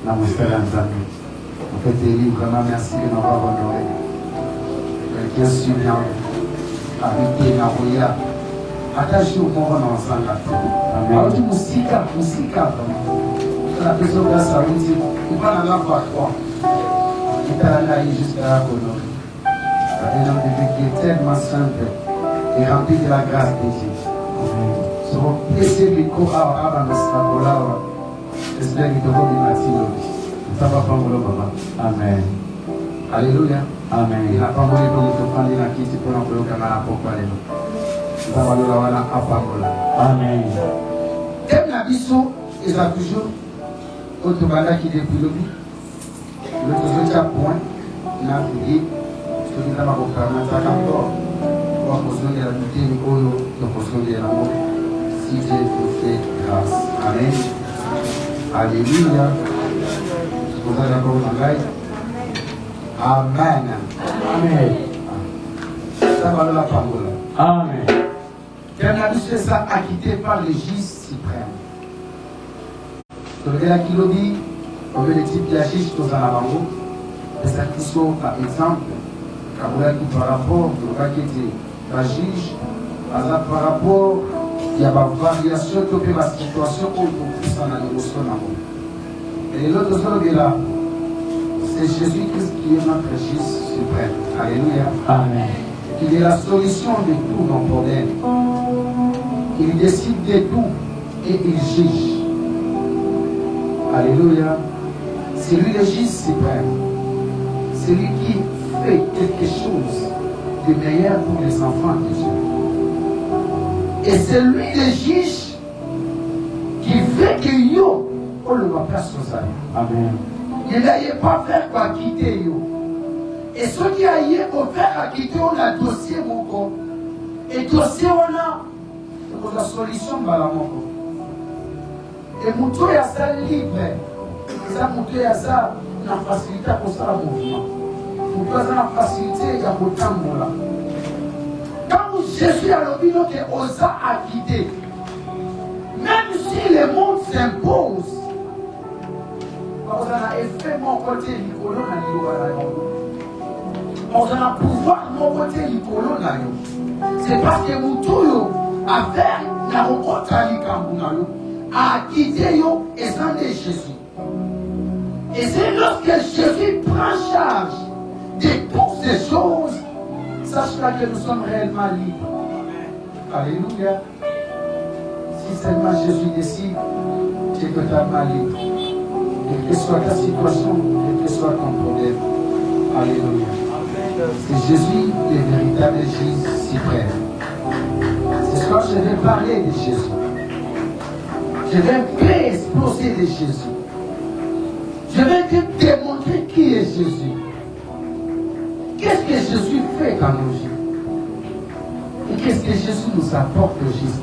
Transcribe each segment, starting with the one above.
En fait, Élie, vraiment merci de nous avoir honoré. Quelqu'un subvient habiter Nagoya. Attaché au pouvoir dans l'ensemble. Alors, tu musica, vraiment. La personne grâce à vous, il va dans la voie 3. Il est allé jusqu'à la honoré. Un homme de Dieu qui est tellement simple et rempli de la grâce de Dieu. So, plaisir du corps à la j'espère que tu vas bien merci. Ça va prendre le moment. Amen. Alléluia. Amen. Il n'a pas mouru pour nous prendre la qui c'est pour nous faire le camarade pour parler. Ça va nous avoir la parole. Amen. Thème la biso, il a toujours autre bala qui depuis le but. Le deuxième point, il a dit ce qui n'a pas pour faire ça encore. Pour la position de la beauté, la position de l'amour. Si Dieu vous fait grâce. Amen. Alléluia. Vous êtes d'accord avec moi? Amen. Amen. Ça va la parole. Amen. Quelqu'un a dit que ça acquitté par le juge suprême. Donc, il a qui le dit, on veut les types de juge dans un avant. Et ça qui sont par exemple, quand vous avez par rapport au cas qui était la juge, par rapport il y a une variation de la situation où on peut s'en aller au sol. Et l'autre chose là, c'est Jésus-Christ qui est notre juge suprême. Alléluia. Amen. Il est la solution de tous nos problèmes. Il décide de tout et il juge. Alléluia. C'est lui le juge suprême. C'est lui qui fait quelque chose de meilleur pour les enfants de Dieu. Et c'est lui le juge qui veut que yo, on le va faire sur ça. Amen. Il n'a pas fait quoi quitter yo. Et ceux qui a eu pour faire quitter, on a dossier mon corps. Et dossier on a la solution à la mort. Et mon tour est ça libre. Ça mon tour est ça la facilité pour ça le mouvement. Mon tour est la facilité à mon temps là. Quand Jésus a le bilan que Osa a quitté, même si le monde s'impose, On a effet mon côté Nicolo na on a pouvoir mon côté Nicolo na c'est parce que Moutoyo a fait la rencontre a quitté yo et sans de Jésus. Et c'est lorsque Jésus prend charge de toutes ces choses, sache-là que nous sommes réellement libres. Alléluia. Si seulement Jésus décide, tu es totalement libre. Quelle que soit ta situation, quel que soit ton problème. Alléluia. C'est Jésus le véritable juge suprême. Ce soir, je vais parler de Jésus. Je vais faire exploser de Jésus. Je vais te démontrer qui est Jésus. Qu'est-ce que Jésus fait dans nos vies? Et qu'est-ce que Jésus nous apporte juste?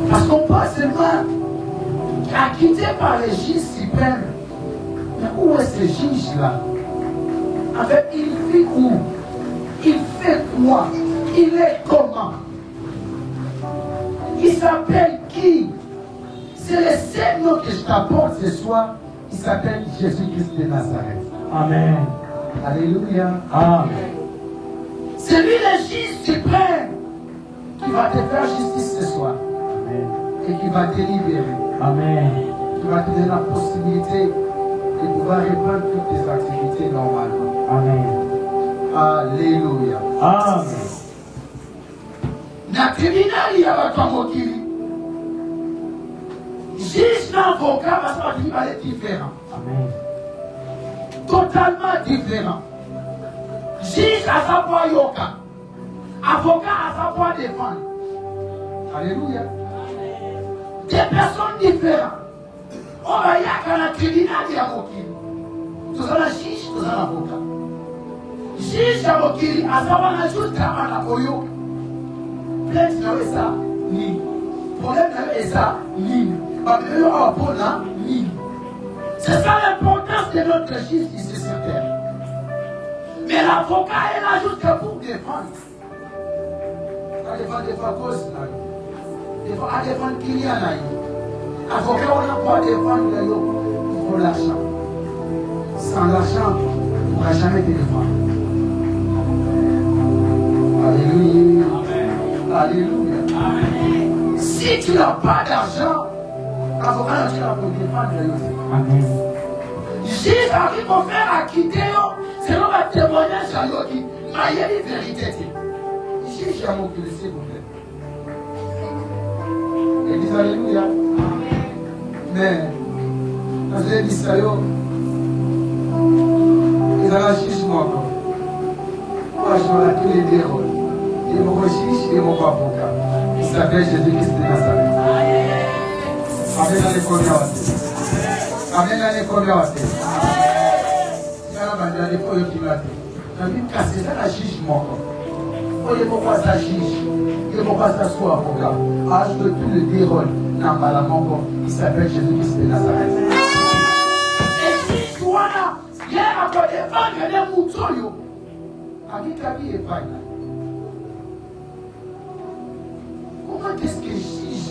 Parce qu'on passe seulement acquitté par le juge suprême. Mais où est ce juge-là? En fait, il vit où? Il fait quoi? Il est comment? Il s'appelle qui? C'est le seul nom que je t'apporte ce soir. Il s'appelle Jésus-Christ de Nazareth. Amen. Alléluia. Amen. C'est lui le juge suprême qui va te faire justice ce soir. Amen. Et qui va te libérer. Amen. Qui va te donner la possibilité de pouvoir reprendre toutes tes activités normalement. Amen. Alléluia. Amen. Na tribunal il y a votre mokili. Juge l'avocat parce qu'il va être différent. Amen. Totalement différent. Juge à savoir yoka. Avocat à savoir défendre. Alléluia. Des personnes différentes. On va y avoir un tribunal de l'avocat. Tout ça la juge, tout ça l'avocat. Juge l'avocat à savoir la juste à la boyo. Plainte n'a ça, ni. Problème n'a ça, ni. C'est ça l'importance de notre justice ici sur terre. Mais l'avocat est là juste pour défendre. À défendre des fois cause, à défendre qu'il y a là. L'avocat, on n'a pas défendre pour l'argent. Sans l'argent, on ne pourra jamais te défendre. Alléluia. Alléluia. Amen. Si tu n'as pas d'argent, l'avocat tu vas défendre. Amen. Jésus arrive à faire acquitter, c'est l'homme à témoignage à l'autre qui m'a dit la vérité. Jésus a mon Dieu, s'il vous plaît. Et dis Alléluia. Mais, quand j'ai dit ça, ils ont un jugement encore. Moi, je vois tous les deux rôles. Et mon juge et mon avocat. Il s'appelle Jésus-Christ de Nazareth. Amen à l'école. Amen à l'école. C'est la bande de l'école qui m'a dit. La Bible casse, c'est un jugement. Il ne faut pas ça juge. Il ne faut pas ça soit avocat. Ah, je veux tout le dérôle. Non, pas la mort. Il s'appelle Jésus-Christ de Nazareth. Et si toi là, il y a un peu de vent, il y a des moutons. Ami est pas là. Comment est-ce que juge?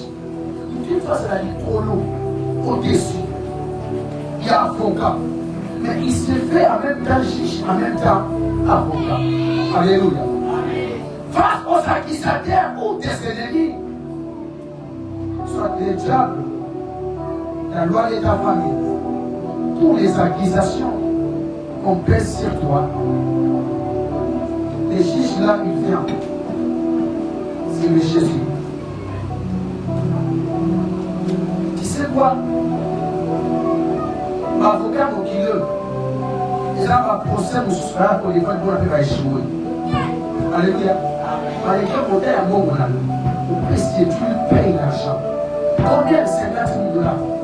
Une fois, c'est la litrolo au-dessus. Il y a avocat. Mais il se fait en même temps juge, en même temps avocat. Alléluia. Face aux accusateurs ou des ennemis, soit des diables, la loi de ta famille, toutes les accusations qu'on pèse sur toi, les juges là, ils viennent. C'est le Jésus. Tu sais quoi? L'avocat mon kilo, il a un procès pour ce soir pour les fois de va échouer. Alléluia. Par exemple, on est à mon moment, au prix si tu payes l'argent. Combien de 50 $,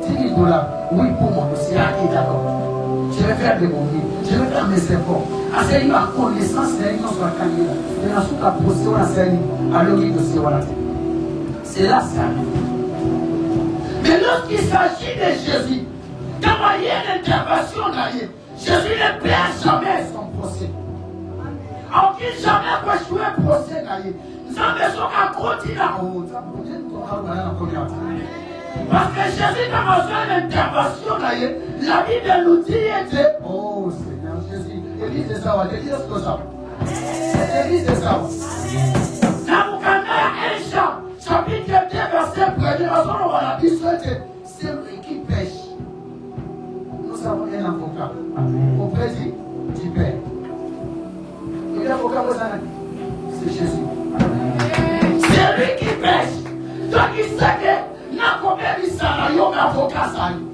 10 $? Oui, pour moi, c'est d'accord. Je vais faire de mon vie, je vais faire mes efforts. Assez il a connaissance de l'union sur la candidat. Il a sous la procédure à celle à l'origine de ce voilà. C'est là ça. Mais lorsqu'il s'agit de Jésus, dans ma intervention, Jésus ne perd jamais son procès. Aucun jamais pour jouer procès. Nous avons besoin de continuer à Parce que Jésus, dans ma intervention, la Bible nous dit, oh Seigneur Jésus, Église de Sawa, Église de Sawa. Église de Sawa. Namukanda Echa, chapitre 2, verset 1er, c'est lui qui pêche. Nous avons un avocat auprès du Père. Et l'avocat, c'est Jésus. C'est lui qui pêche. Donc il sait que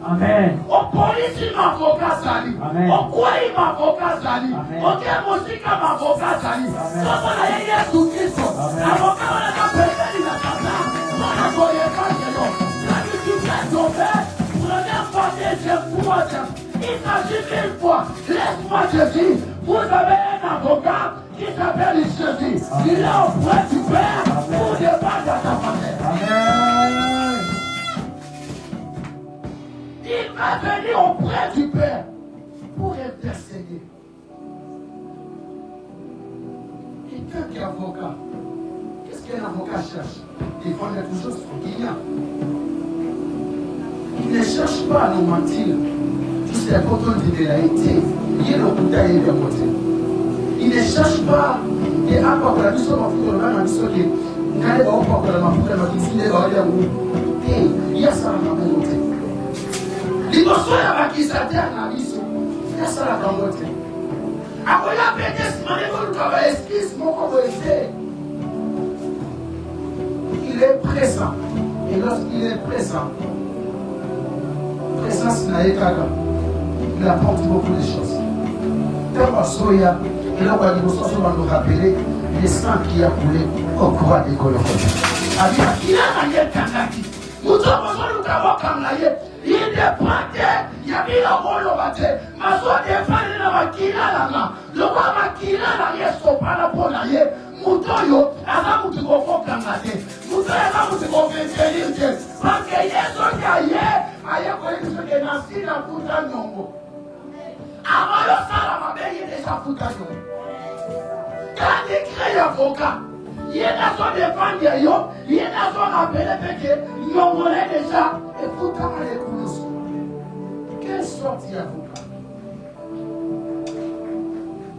Amen. Au police, il m'a avocat sali. Au quoi il m'a avocat sali. Au quel musique m'a avocat sali. Quand on a Jésus Christ, avocat on a personne qui n'a pas ça. On a voyé quand c'est long. La vie du Père d'Offert, prenez pas des fois. Il s'agit une fois. Laisse-moi te dire, vous avez un avocat qui s'appelle Jésus. Il est auprès du Père pour débattre à ta famille. Amen. Il va venir auprès du Père pour intercéder. Quelqu'un qui est avocat, qu'est-ce qu'un avocat cherche? Défendre toujours son client. Il ne cherche pas à nous mentir. Tout ce important de la été. Il est le coup d'ailleurs de monter. Il ne cherche pas et à part la mission de la mission qui n'a pas encore la mission de la il y a ça à la monter. L'immotion ya bakisate na biso esala bango te akoya pete simane koluka baesprit moko boye. Il est présent et lorsqu'il est présent, présence na ye kaka, il apporte beaucoup de choses. Tellement soya et là on va nous rappeler le sang qui a coulé au croix de Golgotha. Abi akila na ye kangaki muto mozoruka wakanga ye. Il dépendait, il y avait le rôle au bâtiment. Ma soeur dépendait de la maquille là. Le roi maquille là, il est sopra la pour la yé. Moutoyo, avant que tu confondes la maté. Moutoyo, avant que tu confondes la maté. Parce que y a son gaillé, aïe, quand il se dénonce, la puta nyongo. Avant le sang, la mabé, il est déjà puta nyongo. Quand il crée l'avocat, il est dans son défense, il est dans son appel, il nyongo est déjà. Et pourtant, elle est connue. Quelle sorte d'avocat?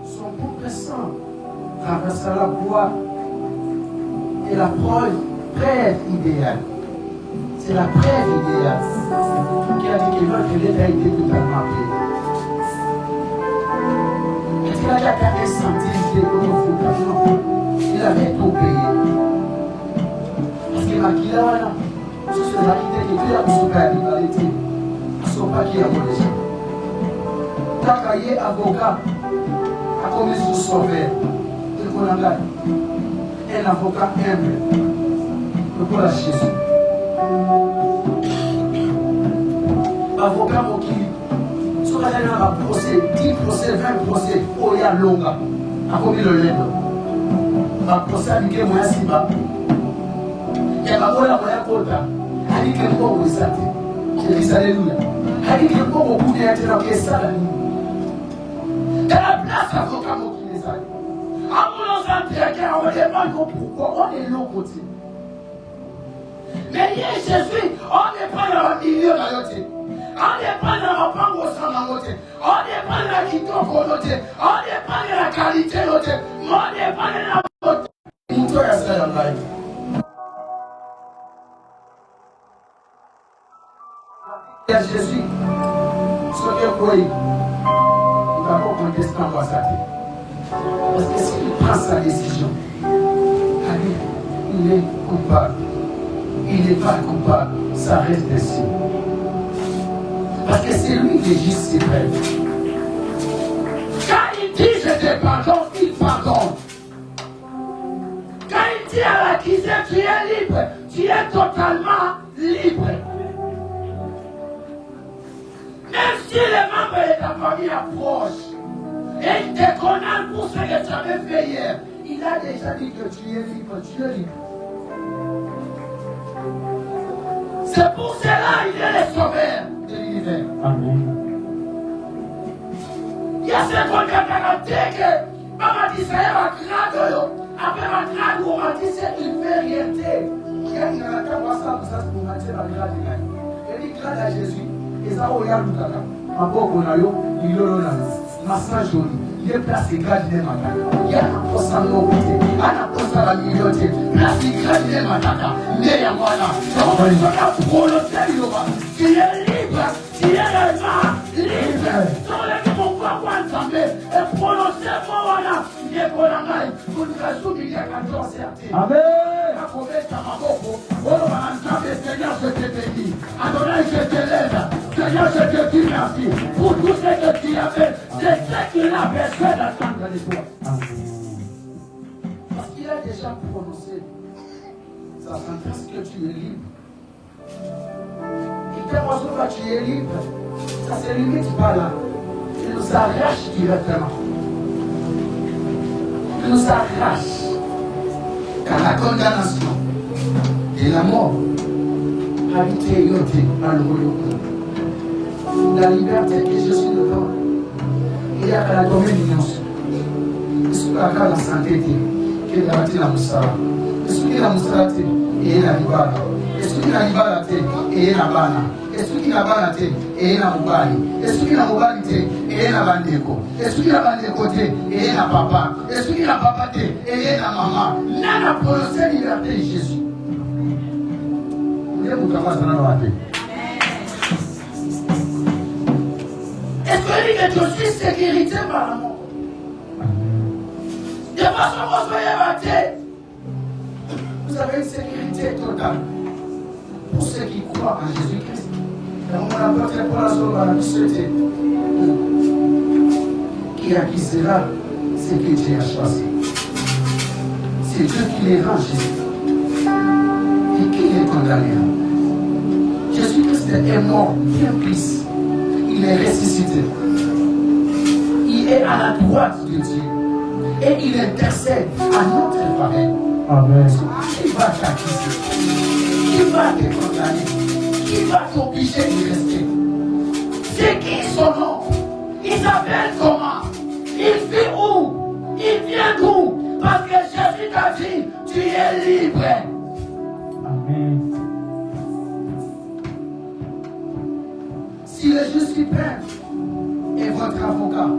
Son propre sang traversera la voie et la preuve idéale. C'est la preuve idéale qui a dit que notre Dieu a été totalement payé. Est-ce qu'il a déjà un centime de l'eau? Il avait tout payé. Parce que ma qui là, c'est la qualité que Dieu a besoin de la rivalité. Ils ne sont pas qui a volé. Tant qu'il y a avocat, à comme ils sont sauvés, il faut l'engager. Un avocat humble, pour la Jésus. Avocat qui, si on a un procès, 10 procès, 20 procès, oh, il y a longa, à comme il le lève. Un procès avec moi, c'est pas. Il y a pas de moyen. Hadi que bon vous savez, je dis alléluia. Hadi que bon vous pouvez être dans ça là. Et la place avocat qui les a. Ambulance antérieure, on demande pourquoi on est l'autre côté. Mais Jésus, on n'est pas dans le milieu de la côté. On n'est pas dans le pango sans la côté. On n'est pas dans la kitoko côté. On n'est pas dans la qualité côté. On n'est pas dans la côté. Nous tous à ça là. Il y a Jésus, ce qui est quoi, il va pas contester l'ambassade. Parce que s'il prend sa décision, il est coupable. Il n'est pas coupable, ça reste ainsi. Parce que c'est lui qui est juste suprême. Quand il dit je te pardonne, il pardonne. Quand il dit à l'accusé tu es libre, tu es totalement libre. Même si les membres de ta famille approchent et ils te condamnent pour ce que tu avais fait hier, il a déjà dit que tu es libre, tu es libre. C'est pour cela qu'il est le sauveur de l'univers. Amen. Il y a ce qu'on a garanti que Maman dit ça, il va craquer. Après ma craque, on m'a dit c'est une vérité. Il y a une raison pour ça, pour m'a dit la vérité. grâce à Jésus, et ça, on y a l'outaka. Encore qu'on a eu, il y a eu massage joli. Il y a place de grâce de matin. Il y a un poste à l'obité, un poste à la millioté. Place de grâce de matin. Mais à moi là, on va prolonger l'Iora. Tu es libre, tu es réellement libre. Dans les mots, on va voir ensemble et prolonger moi là. Il est bon à main. Vous nous assumez qu'à 14 certain. Amen. Seigneur, je te bénis. Adonai, je te lève. Seigneur, je te dis merci pour tout ce que tu as fait. C'est ce qu'il a besoin d'attendre de toi. Parce qu'il a déjà prononcé sa sentence que tu es libre. Et quand tu es libre, ça ne se limite pas là. Tu nous arraches directement. Tu nous arraches. Car la condamnation et la mort habité yoté à l'eau. La liberté que Jésus nous donne, il y a la domination. Il y a la santé, il y a la moussara. Il y a la moussara, il y a la libara. Il y a la libara, il y a la bana. Il y a la bana, il y a la mobali. Il y a la mobali, il y a la bandeko. Il y a la bandeko, il y a la papa. Il y a la papa, il y a la maman. N'a pas prononcé liberté de Jésus. Est-ce que je suis sécurité par l'amour? De façon qu'on soit battu, vous avez une sécurité totale pour ceux qui croient en Jésus-Christ. Et on apporte pour la sauvegarde de société qui acquisera ce que Dieu a choisi. C'est Dieu qui les rend Jésus. Et qui est condamné? Jésus-Christ est mort bien plus. Il est ressuscité. Il est à la droite de Dieu. Et il intercède à notre faveur. Amen. Qui va t'accuser? Qui va te condamner? Qui va t'obliger de rester? C'est qui son nom? Il s'appelle comment? Il vit où? Il vient d'où? Parce que Jésus t'a dit, tu es libre. Amen. Si le juste suprême est votre avocat,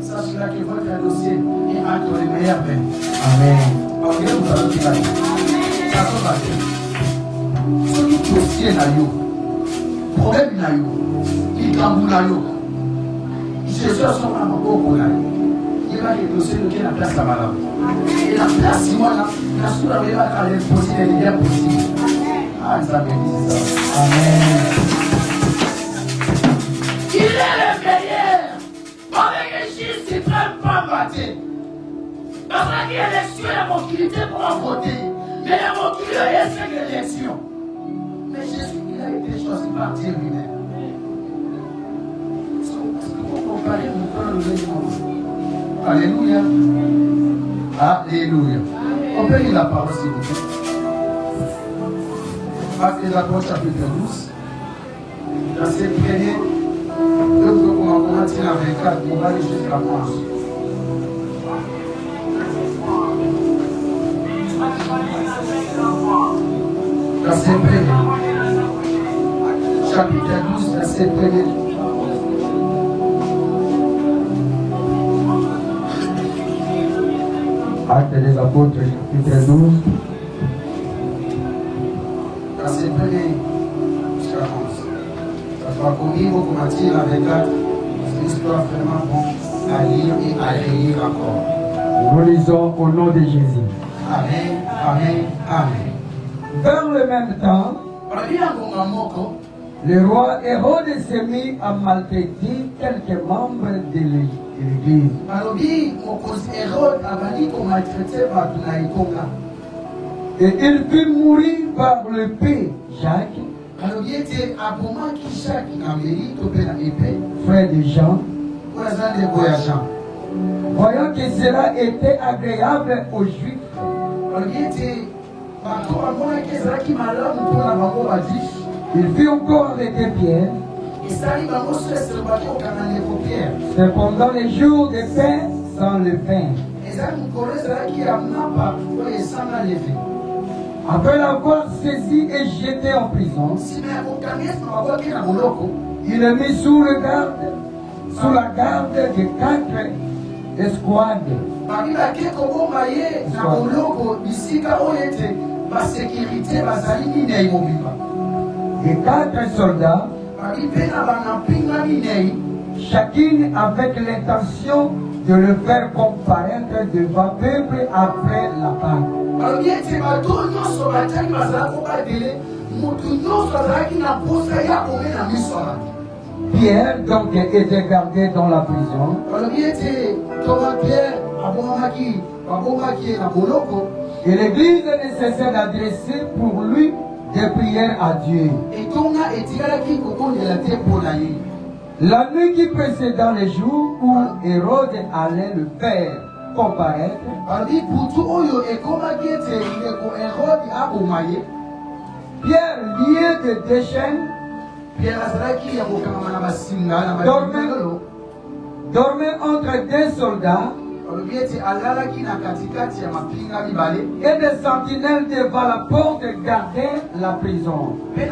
sachez que votre dossier est entre les meilleures mains. Amen. Ok, vous allez dire. Ça se passe. Ce qui dossier n'a eu, problème n'a eu, il tambour n'a eu. Jésus a son amour beaucoup n'a eu. Il va les dossiers de la place à madame. Et la place, si moi, la sourate va aller poser les liens possibles. Ah, ça me dit ça. Amen. Il est le meilleur. Avec les Jésus suprême pas battu. Parce qu'il y a l'élection et la mobilité pour en voter. Mais la mobilité, c'est l'élection. Mais Jésus, il a été choisi par Dieu lui-même. Est-ce que vous comparez mon corps au monde? Alléluia. Alléluia. On peut lire la parole s'il vous plaît. Actes des Apôtres chapitre 12. Verset 1er. Nous commençons à tirer la 24. On va aller jusqu'à 11. Verset 1er. Chapitre 12, verset 1er. Actes des Apôtres, chapitre 12. Verset 1er jusqu'à 11. Ça sera comigo comme Matthieu la 24. C'est une histoire vraiment bonne à lire et à relire encore. Nous lisons au nom de Jésus. Amen, amen, amen. Dans le même temps, le roi Hérode s'est mis à maltraiter quelques membres de l'Église. Et il fit mourir par le paix Jacques, frère de Jean, voyant que cela était agréable aux Juifs. Il fit encore arrêter Pierre. Cependant les jours de pain sans le pain. Après l'avoir saisi et jeté en prison, il est mis sous la garde de 4 escouades. Et 4 soldats, chacune avec l'intention de le faire comparaître devant peuple après la Pâque. Pierre donc était gardé dans la prison. Et l'église ne cessait d'adresser pour lui des prières à Dieu. La nuit qui précéda les jours où Hérode allait le faire comparaître, Pierre, lié de 2 chaînes, dormait entre 2 soldats et des sentinelles devant la porte gardaient la prison. Et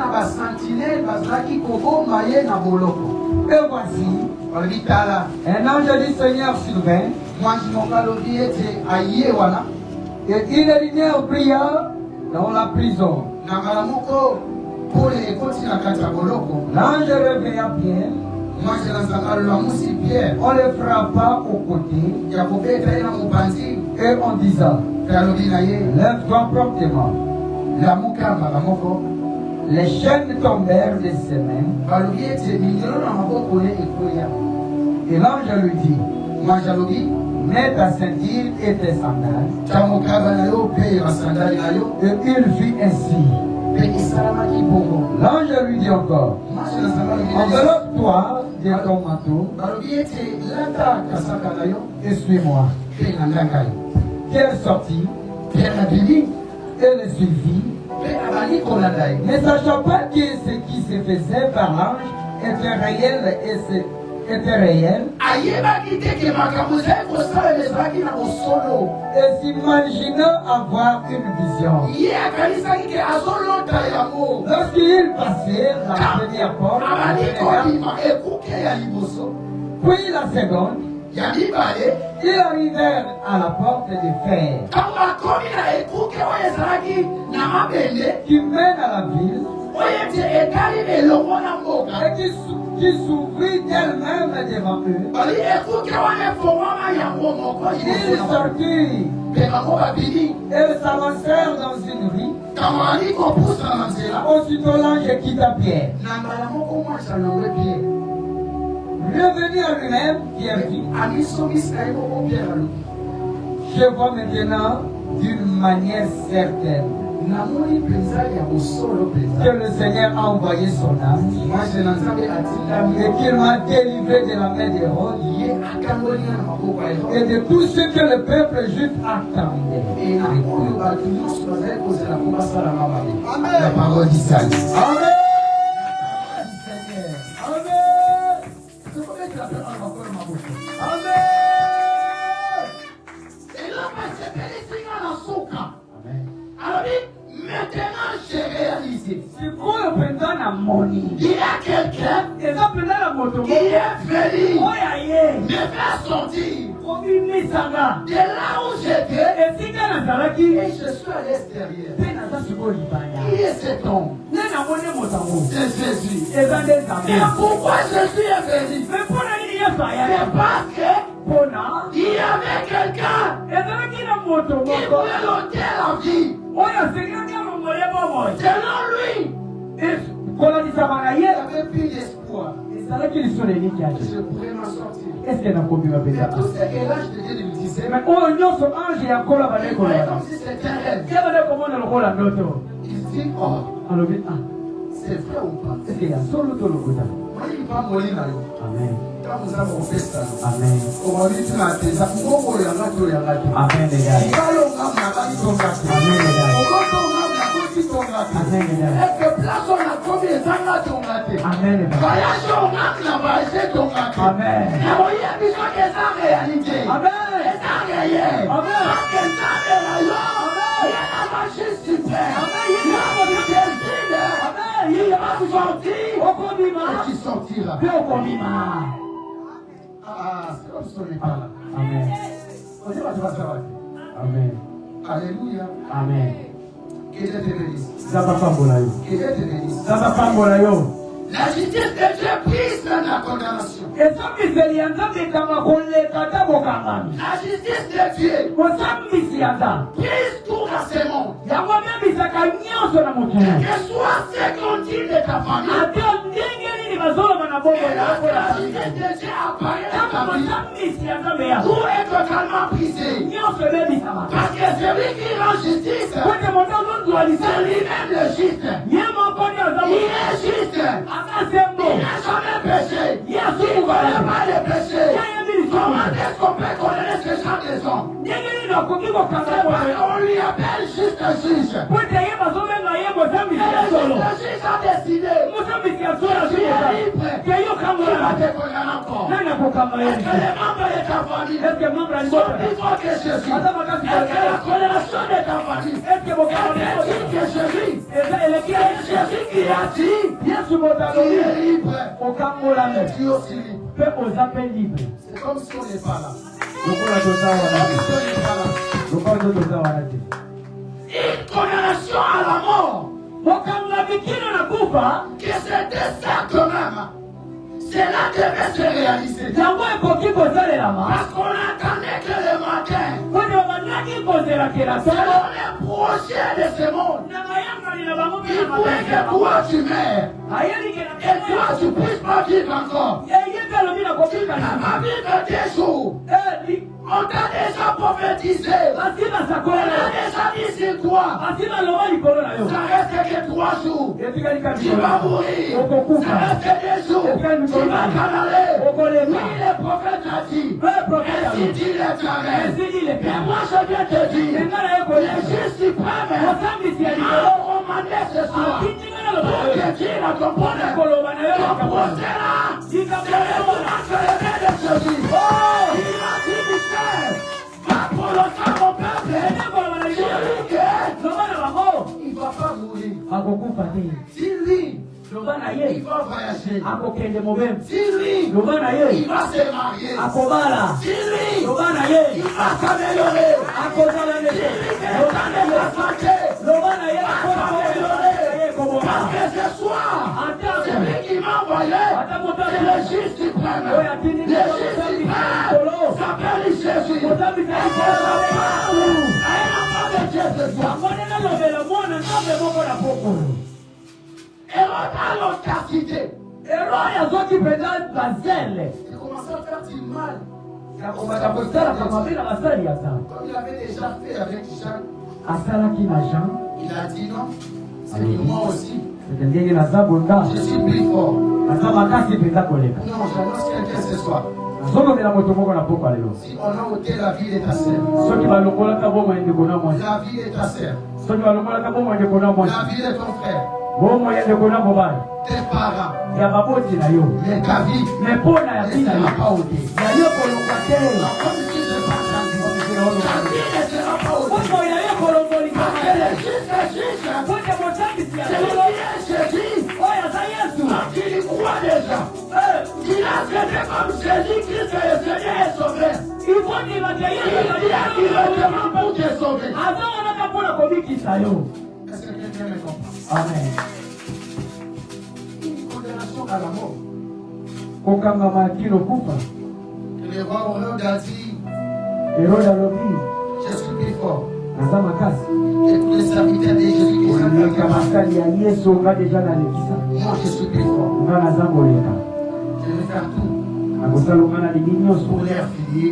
voici, un ange du Seigneur survint, et une lumière brilla dans la prison. L'ange réveilla Pierre. On le frappa au côté et on disant, lève-toi promptement. Les chaînes tombèrent de ses mains. Et l'ange lui dit, mets ta ceinture et tes sandales. Et il fit ainsi. L'ange lui dit encore, enveloppe-toi de ton manteau et suis-moi. Pierre sortit et le suivit, ne sachant pas que ce qui se faisait par l'ange était réel et s'imaginant avoir une vision. Lorsqu'il passait la première porte, puis la seconde, ils arrivèrent à la porte de fer qui mène à la ville et qui s'ouvrit d'elle-même devant eux. Ils sortirent et s'avancèrent dans une rue. Aussitôt l'ange quitta Pierre. Revenu à lui-même, Pierre dit, je vois maintenant d'une manière certaine que le Seigneur a envoyé son âme et qu'il m'a délivré de la main d'Hérode et de tout ce que le peuple juif attendait. La parole du salut. Amen. Il y a quelqu'un qui est venu me faire sortir de là où j'étais et je suis à l'extérieur. Qui est cet homme? C'est Jésus. Et pourquoi Jésus est venu? C'est parce qu'il y avait quelqu'un qui voulait l'ôter la vie. Selon lui, il avait plus d'espoir. Je pourrais m'en sortir. Et tout ce que l'ange de Dieu lui disait, comme si c'était un rêve. Il dit, oh, c'est vrai ou pas? Amen. Quand nous avons fait ça, Amen. On va lui dire la tête. Amen. Amen. Il y a la magie suprême. Il va sortir et qui sortira. Ah, c'est comme ça n'est pas là. Amen. On dit pas tu vas savoir. Amen. Alléluia. Amen. Que Dieu te bénisse. Que Dieu te bénisse. La justice de Dieu brise la condamnation. La justice de Dieu brise tout rassemblement. Que soit ce qu'on dit de ta famille. Et la justice de Dieu apparaît dans ta vie. Tout est totalement brisé. Parce que celui qui rend justice, c'est lui-même le juste. Il est juste. Il n'a jamais péché. Il ne connaît pas les péchés. Comment est-ce qu'on peut connaître ce genre de gens? On lui appelle juste juge. Le juge a décidé. Tu es libre. Il va te condamner encore. Est-ce que les membres de ta famille sont plus forts que Jésus? Est-ce que la condamnation de ta famille est plus que Jésus? C'est Jésus qui a dit. Tu es libre. Tu es aussi libre. C'est comme si on n'est pas là. Une condamnation à la mort. Que c'était ça quand même. Cela devait se réaliser. Parce qu'on attendait que le matin, selon les projets de ce monde, il pourrait que toi tu meurs. Et toi tu ne puisses pas vivre encore. Tu n'as pas vivre des jours. On t'a déjà prophétisé. On a déjà dit c'est quoi. Ça reste que 3 jours. Tu vas mourir. Ça reste des jours. Tu vas t'en aller. Oui, le prophète a dit. Ainsi dit l'Éternel. Mais moi je viens te dire. Le juge suprême a commandé ce soir. Pour que Dieu ne comprenne pas. Ton procès là. C'est le nom de Jésus. Il a dit Michel. Va pour le sang mon peuple. Il ne va pas mourir. Dis-lui. Il va voyager. Dis-lui. Il va se marier. Dis-lui. Il va s'améliorer. Dis-lui que le temps de la santé va s'améliorer. Parce que ce soir, celui qui m'a envoyé, c'est le juge suprême. Le juge suprême s'appelle Jésus. Et l'enfant de Dieu ce soir. Hérode a l'autorité. Il commençait à faire du mal. Comme il avait déjà fait avec Jean. Il a dit non. C'est que moi aussi. Je suis plus fort. Non, j'annonce quelqu'un ce soir. Si on a ôté la vie de ta sœur, la vie de ta sœur, la vie de ton frère, tes parents, mais ta vie ne sera pas ôtée. Comme si je n'ai pas entendu. Ta vie ne sera pas ôtée. Parce que le juge, c'est lui qui est Jésus. Parce qu'il y croit déjà. Il a traité comme Jésus-Christ et le Seigneur est sauveur. Il dit à qui le demande pour te sauver. Est-ce que quelqu'un me comprend? Amen. Une condamnation à la mort. Et le roi Hérode a dit, je suis plus fort. Et tous les serviteurs de Jésus qui sont moi je suis plus fort. Je vais faire tout pour les affilier.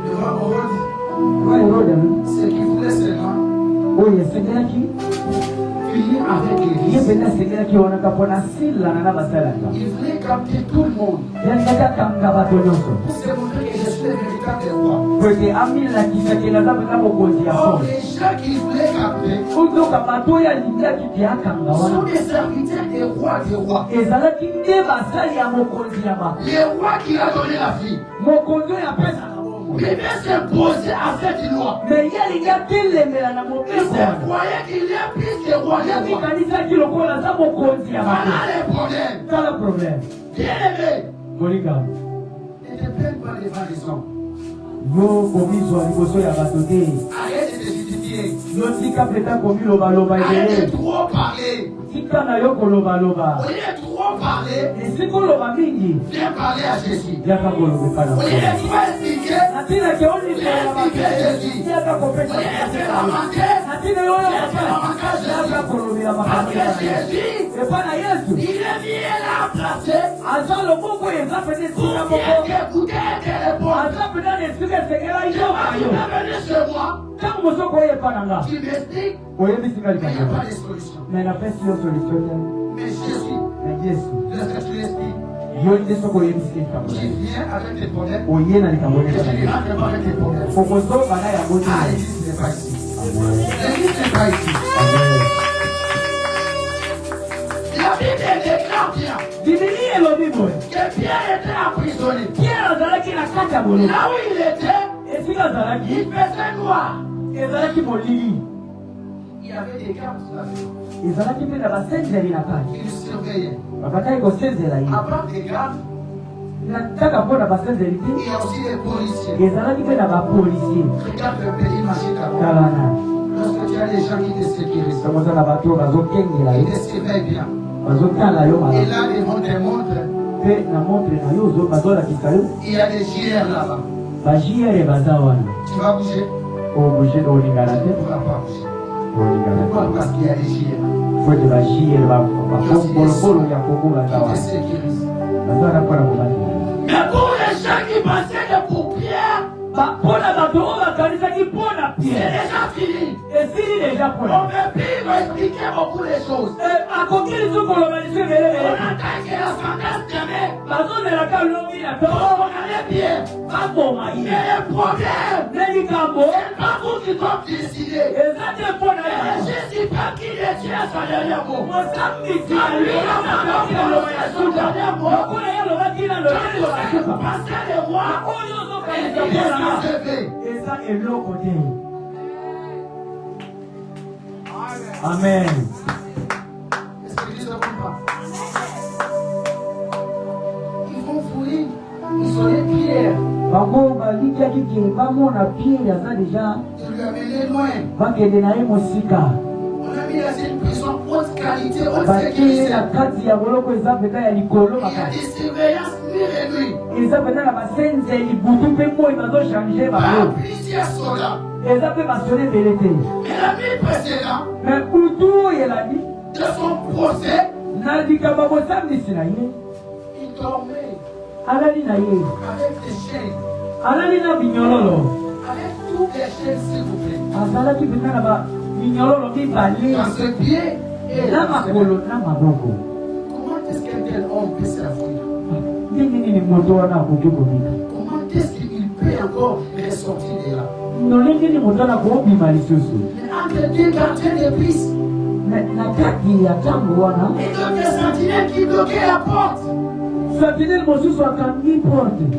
Le roi Hérode, ce qu'il voulait seulement finir avec l'Église. Il voulait capter tout le monde pour se montrer que je suis le véritable roi. Or, les gens qui voulaient capter sont des serviteurs des rois des rois. Le roi qui a donné la vie. s'imposer à cette loi. Mais il y a les gars qui l'aiment à la mauvaise. Il croyait qu'il y a plus de rois. Voilà les problèmes. Quel le problème? Bien aimé. Monica. Ne te plains pas devant les hommes. Arrête de te justifier. Arrête de trop parler. Au lieu de trop parler, viens parler à Jésus. Au lieu de trop expliquer, expliquer Jésus. Au lieu de faire parce que Jésus, il est bien là placé. Pour bien t'écouter et te répondre. Tu vas venir chez moi. Tu m'expliques, mais il n'y a pas de solution. Mais Jésus, lorsque tu l'expliques, tu viens avec tes problèmes, et tu ne rentres pas avec tes problèmes. Ah, l'église n'est pas ici. L'église n'est pas ici. La Bible déclare bien que Pierre était emprisonné. Là où il était, il faisait noir. Il y avait des gardes sur la maison. Ils surveillaient. Avant des gardes, il y a aussi des policiers. Regarde le pays magique là-bas. Lorsque tu as des gens qui te sécurisent, ils te surveillent bien. Et là, ils montrent des montres. Il y a des JR là-bas. Tu vas bouger? Tu ne vas pas bouger. Pourquoi? Parce qu'il y a des JR. Qui te sécurisent. Mais pour les gens qui pensaient que pour Pierre, c'est déjà fini. On ne peut plus expliquer beaucoup de choses. On entend que la sentence tenait. On allait bien. Mais le problème, c'est pas vous qui doivent décider. Jésus pas qui détient son dernier mot. Lui, on a son dernier mot. Passer les rois. Amen. Est-ce que l'église ne comprend pas? Ils vont fouiller. Ils sont les pierres. Tu lui as mené loin. On a mis dans une prison haute qualité, haute sécurité. Il y a des surveillances nuit et nuit. Plusieurs soldats. Mais la nuit précédente, de son procès, il dormait avec des chaînes. Avec toutes les chaînes, s'il vous plaît. Dans ce pied et dans ce main. Comment est-ce qu'un tel homme peut s'affronter? Comment est-ce qu'il peut encore ressortir de là? Mais entre deux gardiens d'église, et donc des sentinelles qui bloquaient la porte.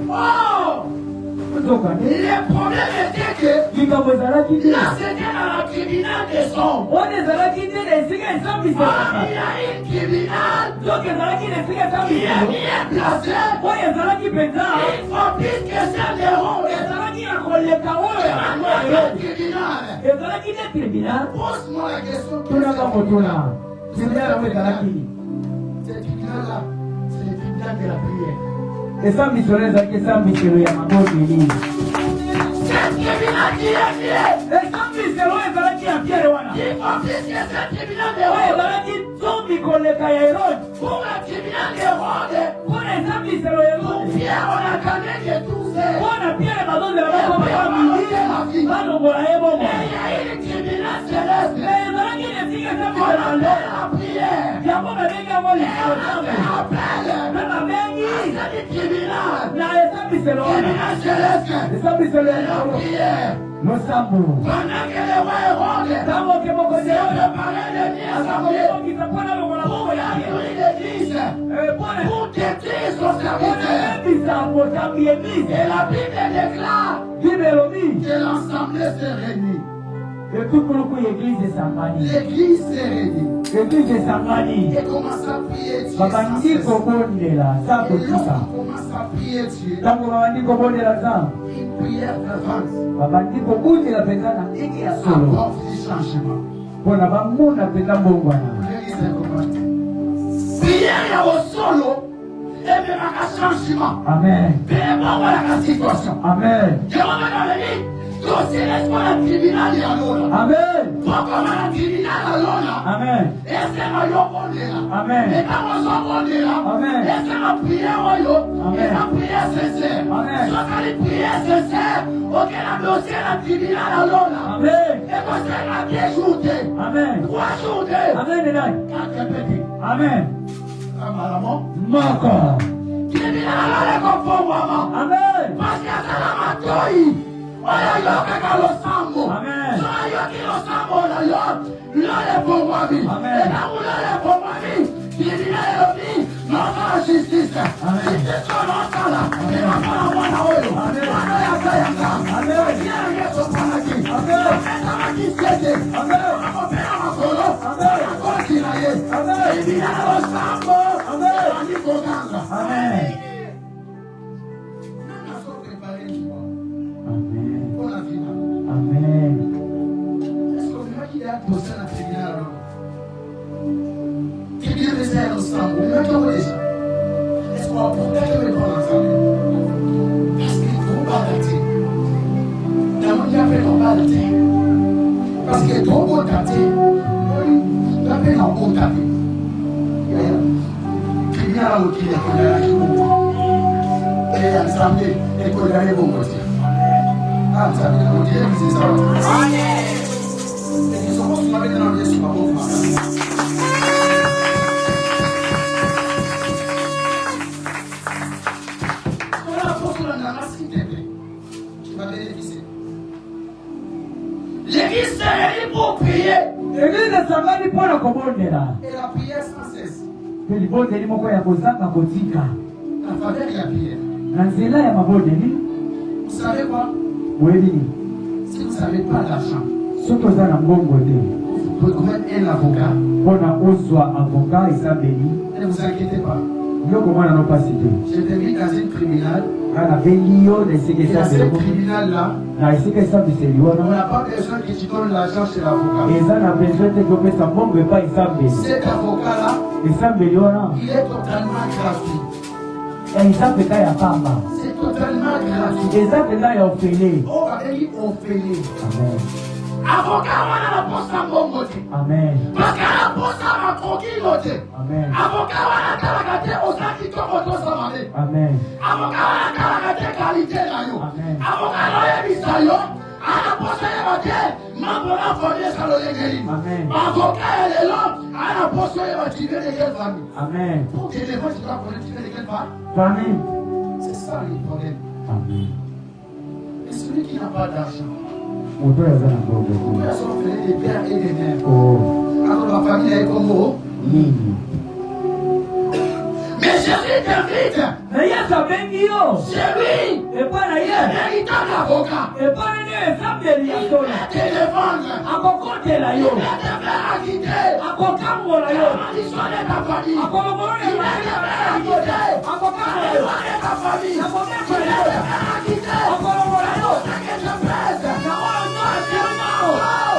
Oh! Le problème était que là c'était dans la tribunal des hommes. Il y a une tribunal qui est bien placée. Il faut plus que ça déroule. Pose-moi la question. Cette tribunal-là, c'est le tribunal de la prière. Esa missionnaire zake esa missionnaire ya magoti. Cette tribunal qui est bien. Esa missionnaire zake ya Pierre wana. Il faut plus que cette tribunal de Hérode. Zake zombi koleka ya Hérode. Pour la tribunal de Hérode. Pour esa missionnaire ya Hérode. Pierre on a gagné de tout ça. Pour la Pierre bazonde la bako ba midi. Bano bola ebo. Il y a une tribunal céleste. Mais zake ne fika sa missionnaire la prière. Yabo ba benga mo li. Na bengi. La tribunal céleste. Esa missionnaire ya prière. Mosambu. Pendant que le roi Hérode. Tamo ke moko de parlait de Dieu. Pour la l'église. Pour détruire bénisse son serviteur. Et la Bible déclare que l'Assemblée s'est réunie. L'église s'est réunie. Et commence à prier Dieu. Et l'homme commence à prier Dieu. Une prière d'avance. Apporte du changement. Prière au solo. Et même un changement. Amen. La situation. Amen. Dossier l'espoir tribunal ya lona. Amen. Pourquoi la tribunal ya lona? Amen. Est-ce que yo bondela? Amen. Et quand on s'en bondela? Amen. Est-ce que la prière yo? Amen. Et la prière sincère. Amen. Soit la prière sincère, ok la dossier la tribunal ya lona. Amen. Et quand c'est la 2 jours. Amen. 3 jours. Amen. 4 petits. Amen. Amalamo. Moko. Tribunal ya lona konforme. Amen. Parce que ça la matoi. Oya yo kaka lo sambo. Amen. So yo ki lo sambo na yo. Lo le pomwami. Amen. E na mula le pomwami. Kiri na yo mi. No sa justice. Amen. Justice ko no sala. E na mwana mwana oyo. Amen. Mwana ya kayanga. Amen. Kira yeso panaki. Amen. Pesa maki sete. Amen. Ako pera makolo. Amen. Ako kina ye. Amen. Ibi na lo sambo. Amen. Ani ko ganga. Amen. Nana so prepare moi. Amen. Pour la finale. Amen. Est-ce que vous voyez qu'il y a posé la tribunal alors? Tribunal de Sahel au sang, vous mettez où déjà? Est-ce qu'on va pourquoi que les parents ensemble? Parce qu'ils trop balaté. Dans mon diable, ils ont balaté. Parce qu'ils trop bon daté. La peine en bon daté. Tribunal au qui est condamné. Et l'Assemblée est condamné pour côté. Ah, vous savez, on dirait que c'est ça. Et ils sont tous avec dans le sur ma pauvre madame. On a apporté dans la race qui t'aime. Tu vas bénéficier. L'église s'est réunie pour prier. L'église esangani mpona kobondela. Et la prière sans cesse. Mpe libondeli moko ya kozanga kotika. La faveur et la prière. Na nzela ya mabondeli. Vous savez quoi? Boyebi. Si vous n'avez pas d'argent, Soki oza na mbongo te. vous pouvez commettre un avocat. Mpona ozwa avocat esambeli. Ne vous inquiétez pas. Yoko mwana no pasi te. Je t'ai mis dans une tribunal. Kana beli yo na esika Et dans ce esambeli. tribunal-là, Na esika esambiseli on wana. n'a pas besoin que tu donnes l'argent chez l'avocat. Eza na besoin te kopesa mbongo epai esambeli. Cet avocat-là, Esambeli wana. il est totalement gratuit. Eza mpenza ya pamba. C'est totalement gratuit. Eza mpenza ya ofele. Oh, avec on fait. Amen. Avocat, on a la poste en bon côté. Amen. Parce qu'à la poste, on a tranquille côté. Amen. Avocat, on a calagate au sein qui tombe au dos samane. Amen. Avocat, on a calagate qualité là yo. Amen. Avocat, on a mis ça yo. À la poste, on a dit, membre de la famille, ça le guérit. Amen. Avocat, elle est là. À la poste, on a tiré de quelle famille? Amen. Pour que les gens soient connus, tiré de quelle famille? Famille. C'est ça le problème. Amen. Et celui qui n'a pas d'argent, Moto ya zana mbongo. on peut s'offrir des pères et des mères. Oh. Alors la famille est comme vous. Nini. Mais Jésus t'invite. Na Yesu abengi yo. C'est lui. Epa na Le ye. véritable avocat. Epa na ye esambeli ya Il solo. va te défendre. Akokotela yo. Il va te faire acquitter. Akokambola yo. La malédiction de ta famille. Akolongolo Il va te faire acquitter. Akokambola La yo. loi de ta famille. Il va Akokambola te yo. faire acquitter. Akolongola yo. C'est que je pèse. Na oyo nyonso yomao.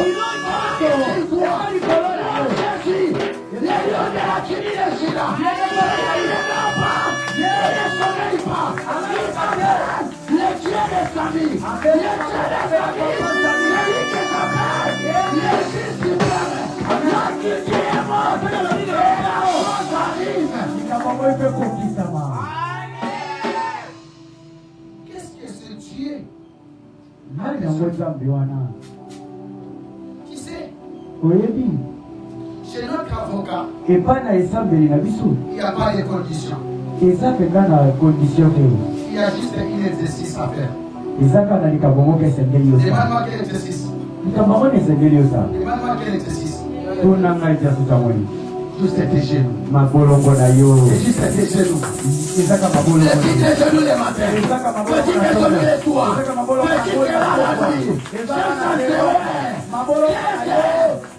Biloko nyonso. Epa likolo na yo. Jésus. Les lions de la Kini de Sida. Il ne meurt pas. Il ne sommeille pas. Le Dieu des familles. Le Dieu des familles. Celui qui s'appelle le Fils du Père. Lorsqu'il dit est mort, et la chose arrive. Likambo ipe kokisama. Qu'est-ce que ce Dieu? Nani yango nzambe wana? Tu sais, Oyebi. chez notre avocat, Epa na esambeli na biso. il n'y a pas de conditions. Eza mpenza na condition te. Il y a juste un exercice à faire. Eza kaka na likambo moko esengeli yo sa. Demande-moi quel exercice. Likambo moko esengeli yo sa. Demande-moi quel exercice. Tuna ngai tia sutamoni. Juste tes genoux. Mabolongo na yo. Et juste tes genoux. Ezaka mabolongo. Petit tes genoux le matin. Ezaka mabolongo. Petit tes genoux le soir. Ezaka mabolongo. Petit tes la nuit. Mabolongo.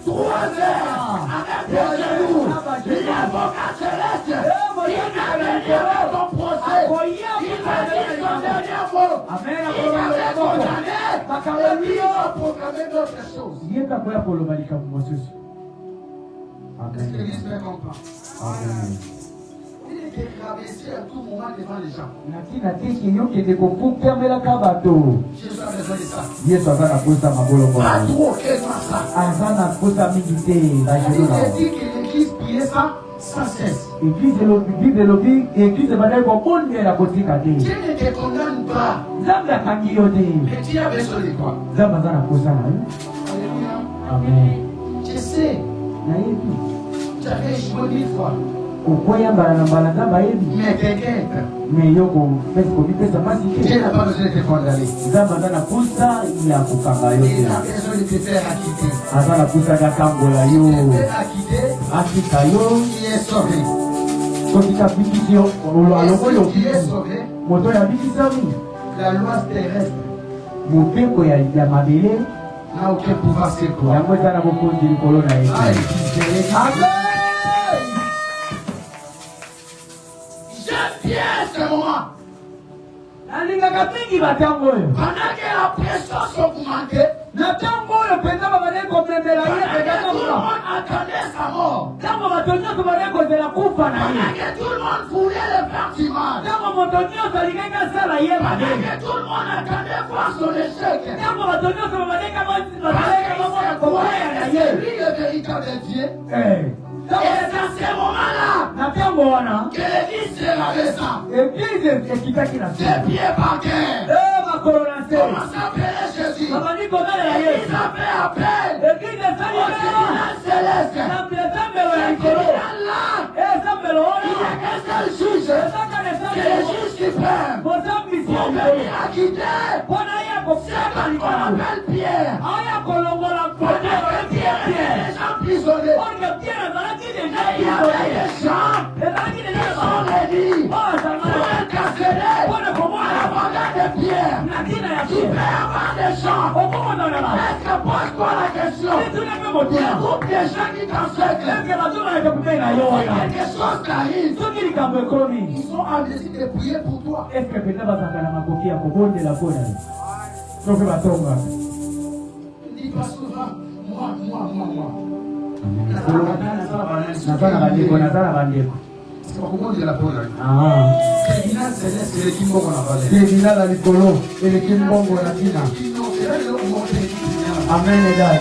3 heures. Avec tes genoux. Il y a avocat céleste. Il a mené ton procès. Il a dit son dernier mot. Amen. Il avait condamné. Et lui, il a proclamé d'autres choses. Yeka kwa koloba likambo mosusu. Est-ce que l'Église me comprend? Amen. Il était rabaissé à tout moment devant les gens. Natina tiki yoke de kokupermela kabato. Jésus a besoin de ça. Yesu azana kosa mabolongo. Pas trop, quelle-moi ça. Azana kosa mingite la Il jelo. dit que l'Église priait ça sans cesse. Église lobi, église badai ko bonde la kotika te. Dieu ne te condamne pas. Zamba kangi yo te. Mais tu as besoin de quoi? Zamba zana kosa na yo. Alléluia. Amen. Je sais, Na yebi. tu avais échoué 1000 fois. Okoya mbala na mbala zamba yebi. Mais t'inquiète. Mais yoko pesi ko bipesa masi Dieu te. n'a pas besoin de te condamner. Zamba zana kosa ya kokanga yo Il a te. besoin de te faire acquitter. Azana kosa ka tambola Il yo. te fait acquitter. Afika yo. Qui est sauvé. Soki ka bikisi yo aloko Et yo celui qui est bikisi. sauvé, Moto ya bikisami. la loi terrestre Mopeko ya mabele. n'a aucun pouvoir sur toi. Yango eza na bokonzi likolo na ye. Ah, Amen. J'aime bien ce moment. Nalingaka mingi batango oyo. Pendant que la pression s'augmentait, Na ntango oyo mpenza babandeki komemela ye pendant que mpenza tout le kula. monde attendait sa mort, Ntango bato nyonso bandeki kozela kufa na pendant ye. que tout le monde voulait le faire du mal, Ntango moto nyonso alingaki asala ye pendant mabe. que tout le monde attendait voir son échec, Ntango bato nyonso babandeki pendant bazalaki bamona que kokoya na c'est ye. lui le véritable Dieu. Eh, Et dans ce moment-là, na ntango wana que l'église se rabaissa, eglize ekitaki na se. ses pieds par terre, Makolo na se. commence à appeler Jésus. Babandi kozalela Il yesu. a fait appel Eglize esali au lelo. tribunal céleste. Na esambelo ya Ce likolo. tribunal-là, Esambelo il oyo. n'y a qu'un seul juge, Ezaka na c'est le esambelo. juge suprême. Bosambisi Pour ya likolo. venir acquitter Mpona ye ce akofaka qu'on likolo. appelle Pierre. Aya kolongola Pendant que Pierre était déjà emprisonné, Porque Pierre azalaki deja il y avait des gens ezalaki qui deja sont réunis oyo pour azangana incarcérer mpona komona l'avocat de Pierre. na ntina ya Tu peux Pierre avoir des gens. okomozanela Est-ce que pose-toi la question? etuna mpe Il y a un motuna groupe de gens qui t'encerclent. eke bazobalaka pembeni na yo wana Quelque chose t'arrive. soki likambo ekomi Ils sont en mesure de prier pour toi. eske mpenza bazanga na makoki ya kobondela mpona yo soki batonga Ne dis pas souvent, moi. naza na bandeko naza na bandeko C'est pas comment dire la bonne. Ah. Tribunal céleste, c'est l'équipe mort en avalé. tribunal ya likolo eleki mbongo na ntina amen edadi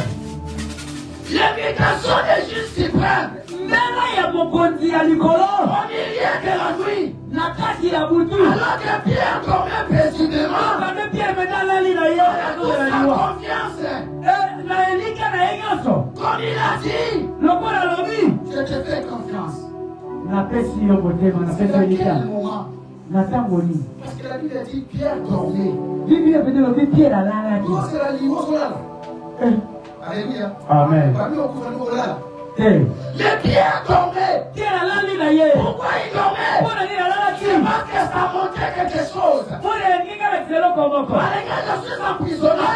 L'invitation des juges suprêmes mbela ya mokonzi ya likolo au milieu de la nuit, na kati ya butu alors que Pierre dormait paisiblement, kande pierre mpenza alali na ye avec toute azozela sa liwa confiance, na elika na ye nyonso comme il a dit, lokola alobi je te fais confiance. napesi yo motema C'est napesi dans yo elika quel moment? na ntango nini Parce que la Bible dit Pierre dormait. biblia mpenza elobi pierre alalaki Nous, c'est la nuit, on là. Alléluia. amen Parmi au gouvernement, là. te Mais Pierre dormait. pierre alali na ye Pourquoi il dormait? mpona nini alalaki C'est parce que ça montrait quelque chose. mpona elingi kaka eloko moko Malgré que je suis emprisonné,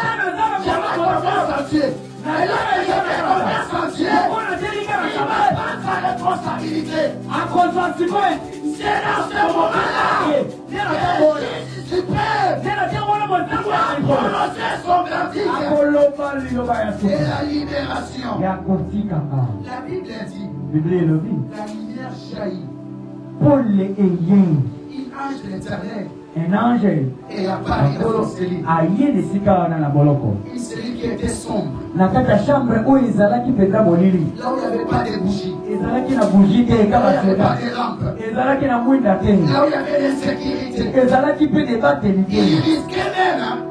j'ai ma confiance en Dieu. Et là, j'ai ma confiance en Dieu. mpona telinga na Il va sabati prendre sa responsabilité. akozwa sikoyo C'est dans ce moment-là nde na que ntango le wana juge suprême nde na ntango wana motango ya va likolo prononcer son verdict akoloba liloba ya et sika la libération. ya kotikanga La Bible dit, biblia elobi la lumière jaillit. pole eye Il ange de l'éternel un ange et apparaît dans son cellule. aye na esika wana na boloko Une cellule qui était sombre, na kati ya chambre oyo ezalaki mpenza molili là où il n'y avait pas de bougies, ezalaki na bugi te là kaka où il n'y avait pas soda de lampes, ezalaki na mwinda te là où il y avait l'insécurité. ezalaki mpe debateli Il te risquait même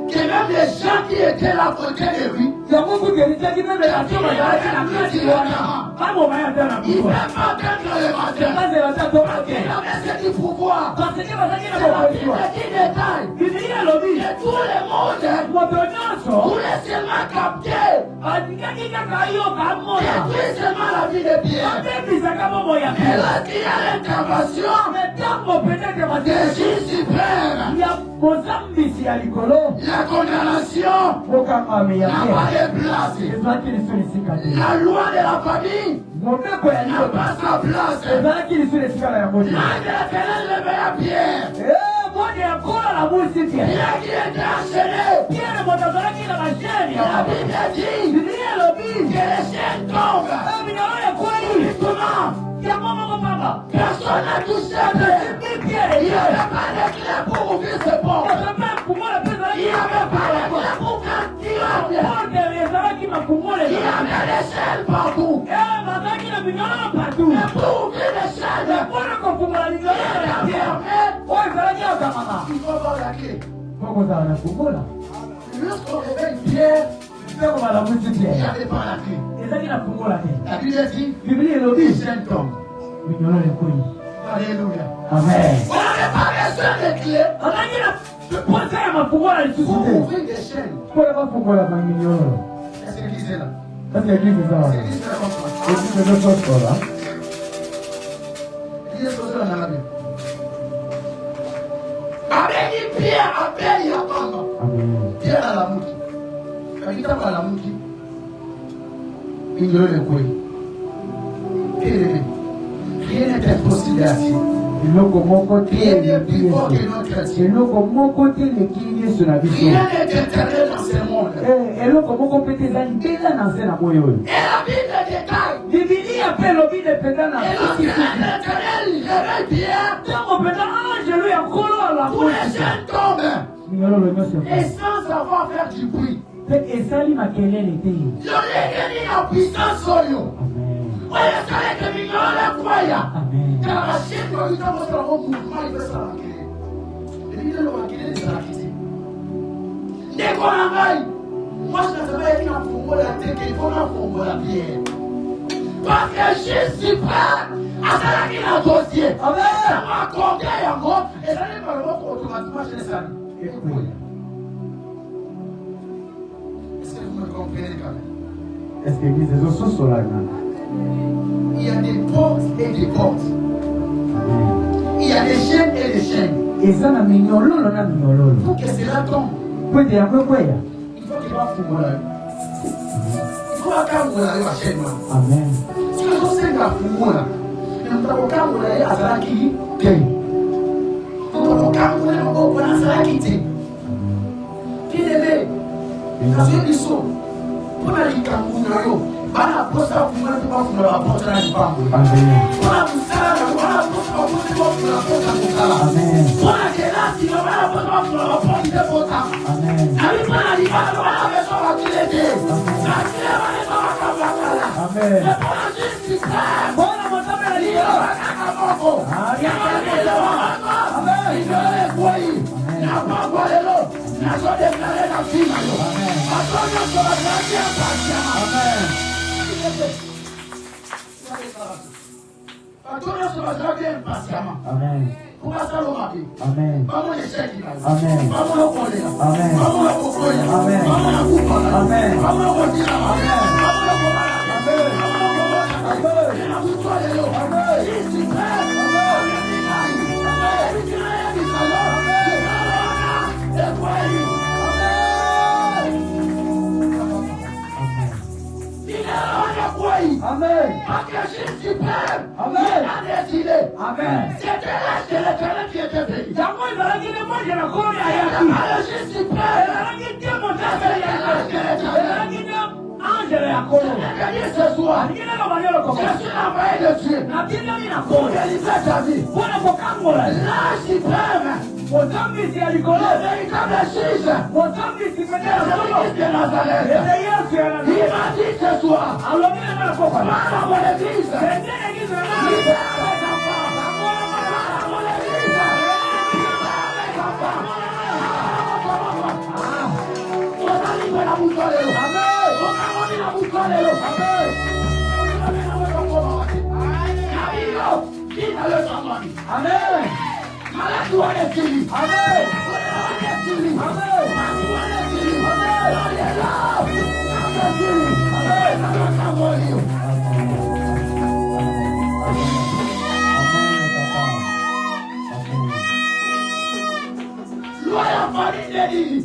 que même les gens qui étaient là à côté de lui, yango kutu elitiaki meme bato bazalaki na kati wana bamomaya te na ils ne buku peuvent pas atteindre le matin. bazela ta tomoke Il avait ce pouvoir. parce que bazalaki na C'est la Bible bokoziwa qui détaille biblia elobi que tout le monde moto nyonso voulait seulement capter alingaki kaka yoka que mona détruit seulement la vie de Pierre. Et là, il y a l'intervention de Jésus suprême. La condamnation n'a pas de place. La loi de la famille n'a pas sa place. L'ange de l'Éternel réveilla Pierre. Pierre qui était enchaîné. La Bible dit que les chaînes tombent. Comment? Personne n'a touché à Pierre. Il n'y avait pas de clé pour ouvrir ce pont. Il n'y avait pas de clé pour mentir à Pierre. Il y avait des chaînes partout. Et pour ouvrir les chaînes, il faut avoir la clé. Lorsqu'on réveille Pierre, il n'y avait pas la clé. La Bible dit les chaînes tombent. Alléluia. Amen. On n'avait pas besoin de clé pour ouvrir des chaînes. Est-ce que l'église est là? L'église est là comme ça. L'église est là dans la Bible. Avec Pierre, appelle Yabama. Pierre à la mouki. Quand il tape à la mouki, il ne le couille. Rien n'est impossible à Dieu. Rien n'est plus fort que notre Dieu. Rien n'est éternel dans ce monde. Et la Bible détaille. Et l'Éternel réveille Pierre. Tous les chaînes tombent. Et sans savoir faire du bruit. Le a puissance sur nous. Car la chaîne doit être dans votre mouvement, il peut s'arrêter. Et il doit s'arrêter. Dès qu'on envahit, moi je ne savais pas pour la tête qu'il faut pour la pierre. Parce que Jésus prend à sa vie la dossier. Ça m'a accordé un mot et ça n'est pas le mot automatiquement chez les amis. Est-ce que vous me comprenez quand même? Est-ce que l'église des ossos sont là? Il y a des portes et des portes. Il y a des chaînes et des chaînes. Pour que cela tombe, il faut qu'il y ait un fumeur. Il faut qu'il y ait la chaîne. Amen. Si vous avez un fumeur, il faut qu'il y ait un salaki. Il faut qu'il y ait un salaki. Bien aimé, parce que nous sommes pour la likamounayo. Bana posa kumana tuba kumala posa na jipangu. Amen. Bana musala bana posa kumala posa musala. Amen. Bana kelasi bana posa kumala posa posa. Amen. Ami bana di bana beso akilete. Akile bana bakala. Amen. Bana jinsi ka. Bwana mtamela Ni bana kamoko. Amen. Ile kwai. Na baba lelo. Na so declarer na fima yo. Amen. Atonya so batia batia. Amen. Amen. Amen. Amen. Amen. Amen. Parce que Jésus Père, il a décidé. Amen. C'était l'Éternel qui était payé. Jésus Père. Regardez ce soir. Je suis envoyé de Dieu pour délivrer ta vie. L'âge suprême. Le véritable juge. Jésus de Nazareth. Il m'a dit ce soir. Dans mon église. Libère les enfants. Dans mon église. Libère les enfants. On a libéré la bouche. Amen. On a libéré la bouche. Amen. Amen. Malade doit être fini. Amen. Amen. Amen. loi ya famille nini.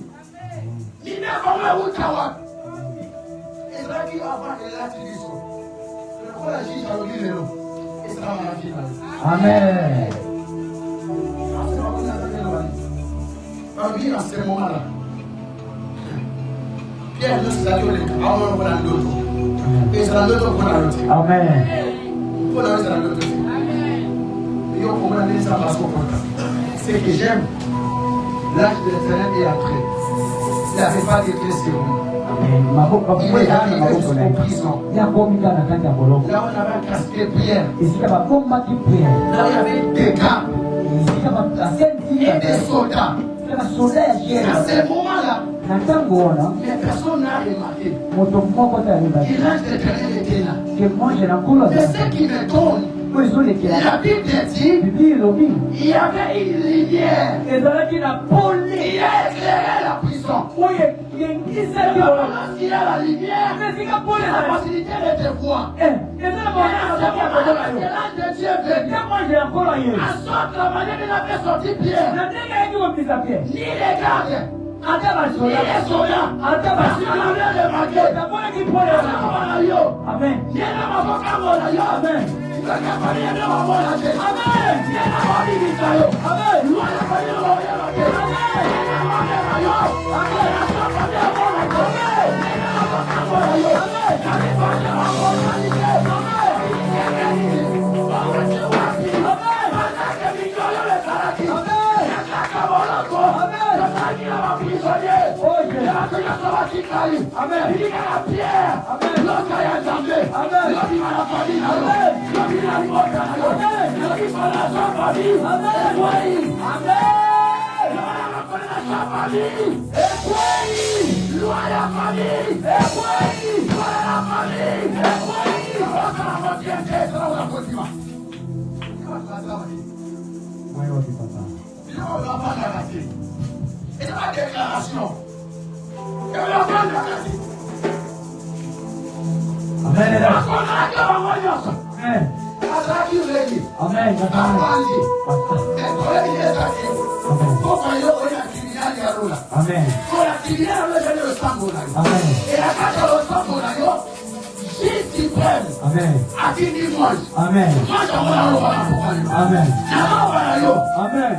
Nina kama utawa. Ezaki avant de la tradition. Le roi la juge a oublié le nom. Et ça va marcher. Amen. Parmi à ce moment-là, Pierre nous a dit avant qu'on a l'autre. Et c'est l'autre qu'on a l'autre. Amen. Qu'on a l'autre. Et on comprend ça parce qu'on comprend. Ce que j'aime, l'âge de l'Éternel est entré. Il n'avait pas d'écrit sur lui. Il est arrivé jusqu'en prison. Là où on avait casqué Pierre. Là où il y avait des gars et des soldats. À ce moment-là, les personnes n'ont remarqué. Et l'âge de l'Éternel était là. Mais ce qui me donne, la Bible dit, il y avait une lumière. Il a éclairé la prison. Il y a la lumière, la facilité de te voir. Et l'âge de Dieu venu. À sorte la manière de la faire sortir Pierre. Ni les gardes. Ni les soldats. Parce qu'on avait remarqué. Amen. Amen. C'est ma déclaration. Amen. Amen. Amen.